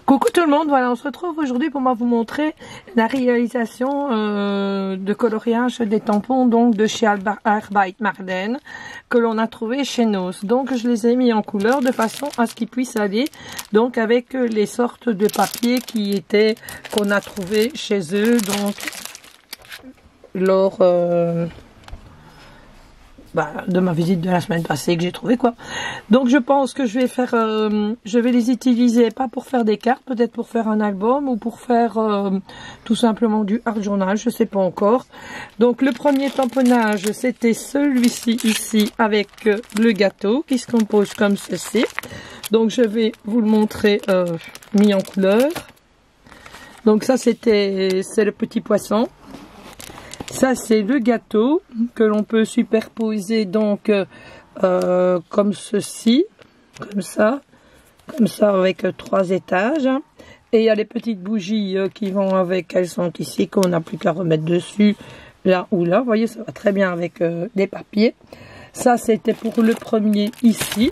Coucou tout le monde, voilà, on se retrouve aujourd'hui pour vous montrer la réalisation de coloriage des tampons donc de chez Arbeit Marden que l'on a trouvé chez Nos. Donc je les ai mis en couleur de façon à ce qu'ils puissent aller donc avec les sortes de papier qu'on a trouvé chez eux donc lors de ma visite de la semaine passée que j'ai trouvé quoi. Donc je pense que je vais faire, je vais les utiliser pas pour faire des cartes, peut-être pour faire un album ou pour faire tout simplement du art journal, je sais pas encore. Donc le premier tamponnage c'était celui-ci ici avec le gâteau qui se compose comme ceci. Donc je vais vous le montrer mis en couleur. Donc ça c'est le petit poisson. Ça c'est le gâteau que l'on peut superposer donc comme ceci, comme ça avec 3 étages. Et il y a les petites bougies qui vont avec, elles sont ici, qu'on n'a plus qu'à remettre dessus, là ou là. Vous voyez, ça va très bien avec les papiers. Ça c'était pour le premier ici,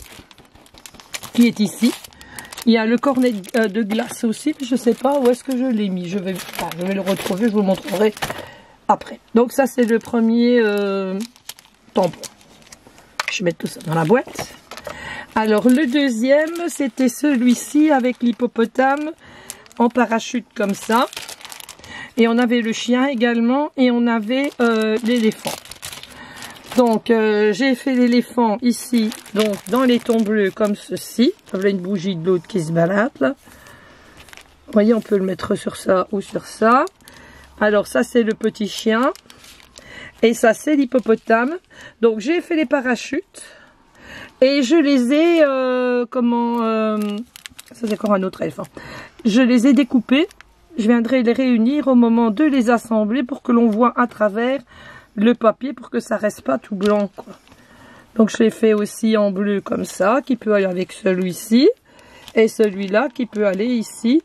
qui est ici. Il y a le cornet de glace aussi, mais je ne sais pas où est-ce que je l'ai mis. Je vais le retrouver, je vous le montrerai après. Donc ça c'est le premier tampon. Je vais mettre tout ça dans la boîte. Alors le deuxième c'était celui-ci avec l'hippopotame en parachute comme ça. Et on avait le chien également et on avait l'éléphant. Donc j'ai fait l'éléphant ici donc dans les tons bleus comme ceci. Ça avait une bougie de l'autre qui se balade là. Vous voyez, on peut le mettre sur ça ou sur ça. Alors ça c'est le petit chien et ça c'est l'hippopotame. Donc j'ai fait les parachutes et je les ai ça c'est encore un autre éléphant. Je les ai découpés. Je viendrai les réunir au moment de les assembler pour que l'on voit à travers le papier pour que ça reste pas tout blanc quoi. Donc je l'ai fait aussi en bleu comme ça qui peut aller avec celui-ci et celui-là qui peut aller ici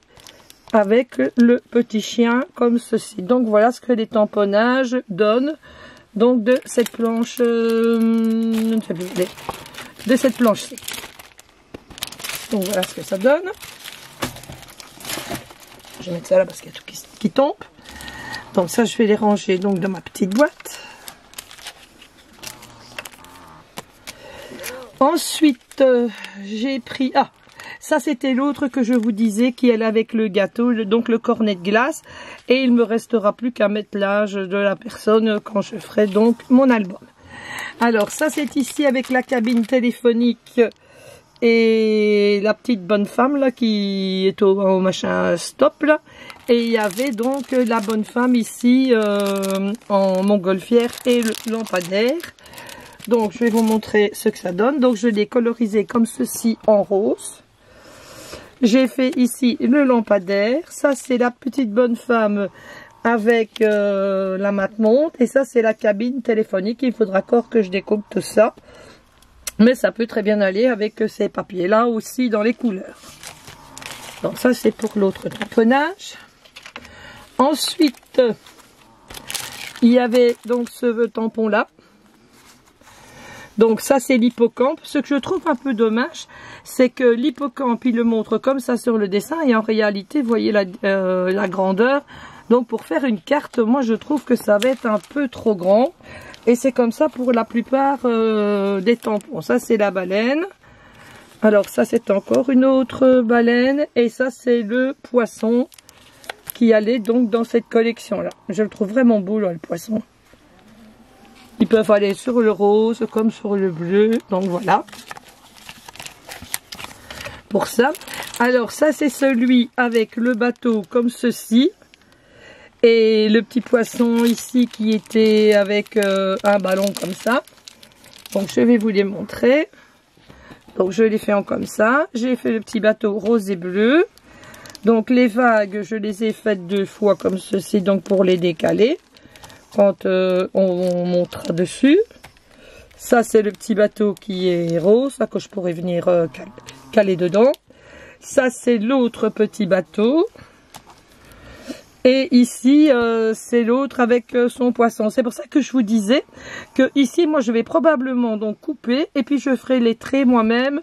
avec le petit chien comme ceci. Donc voilà ce que les tamponnages donnent donc de cette planche de cette planche-ci. Donc voilà ce que ça donne. Je vais mettre ça là parce qu'il y a tout qui tombe. Donc ça je vais les ranger donc dans ma petite boîte. Ensuite j'ai pris ça c'était l'autre que je vous disais qui est avec le gâteau, donc le cornet de glace. Et il me restera plus qu'à mettre l'âge de la personne quand je ferai donc mon album. Alors ça c'est ici avec la cabine téléphonique et la petite bonne femme là qui est au machin stop là. Et il y avait donc la bonne femme ici en montgolfière et le lampadaire. Donc je vais vous montrer ce que ça donne. Donc je l'ai colorisé comme ceci en rose. J'ai fait ici le lampadaire. Ça c'est la petite bonne femme avec la mate-monte. Et ça c'est la cabine téléphonique. Il faudra encore que je découpe tout ça. Mais ça peut très bien aller avec ces papiers là aussi dans les couleurs. Donc ça c'est pour l'autre tamponnage. Ensuite il y avait donc ce tampon là. Donc ça c'est l'hippocampe. Ce que je trouve un peu dommage, c'est que l'hippocampe il le montre comme ça sur le dessin et en réalité vous voyez la grandeur. Donc pour faire une carte, moi je trouve que ça va être un peu trop grand. Et c'est comme ça pour la plupart des tampons. Ça c'est la baleine. Alors ça c'est encore une autre baleine. Et ça c'est le poisson qui allait donc dans cette collection là. Je le trouve vraiment beau là le poisson. Ils peuvent aller sur le rose comme sur le bleu. Donc voilà. Pour ça. Alors ça c'est celui avec le bateau comme ceci. Et le petit poisson ici qui était avec un ballon comme ça. Donc je vais vous les montrer. Donc je l'ai fait en comme ça. J'ai fait le petit bateau rose et bleu. Donc les vagues je les ai faites 2 fois comme ceci. Donc pour les décaler. Quand on montera dessus. Ça c'est le petit bateau qui est rose, là que je pourrais venir caler dedans. Ça c'est l'autre petit bateau. Et ici, c'est l'autre avec son poisson. C'est pour ça que je vous disais que ici, moi, je vais probablement donc couper et puis je ferai les traits moi-même,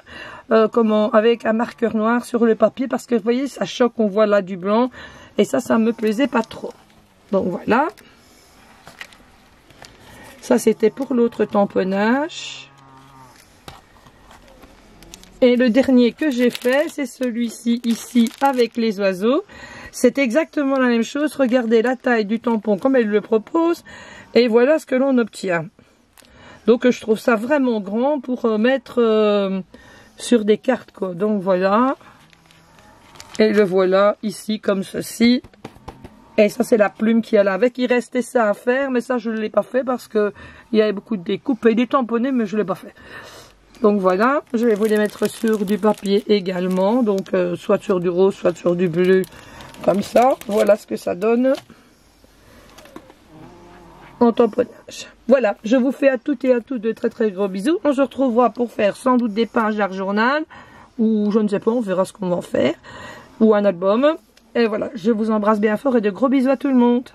avec un marqueur noir sur le papier, parce que vous voyez, ça choque, on voit là du blanc et ça me plaisait pas trop. Donc voilà. Ça, c'était pour l'autre tamponnage. Et le dernier que j'ai fait, c'est celui-ci ici avec les oiseaux. C'est exactement la même chose. Regardez la taille du tampon comme elle le propose. Et voilà ce que l'on obtient. Donc je trouve ça vraiment grand pour mettre sur des cartes, quoi. Donc voilà. Et le voilà ici comme ceci. Et ça, c'est la plume qui est là avec. Il restait ça à faire, mais ça, je ne l'ai pas fait parce que il y avait beaucoup de découpes et des tamponnés, mais je ne l'ai pas fait. Donc voilà, je vais vous les mettre sur du papier également. Donc soit sur du rose, soit sur du bleu, comme ça. Voilà ce que ça donne en tamponnage. Voilà, je vous fais à toutes et à tous de très très gros bisous. On se retrouvera pour faire sans doute des pages d'art journal, ou je ne sais pas, on verra ce qu'on va en faire, ou un album. Et voilà, je vous embrasse bien fort et de gros bisous à tout le monde.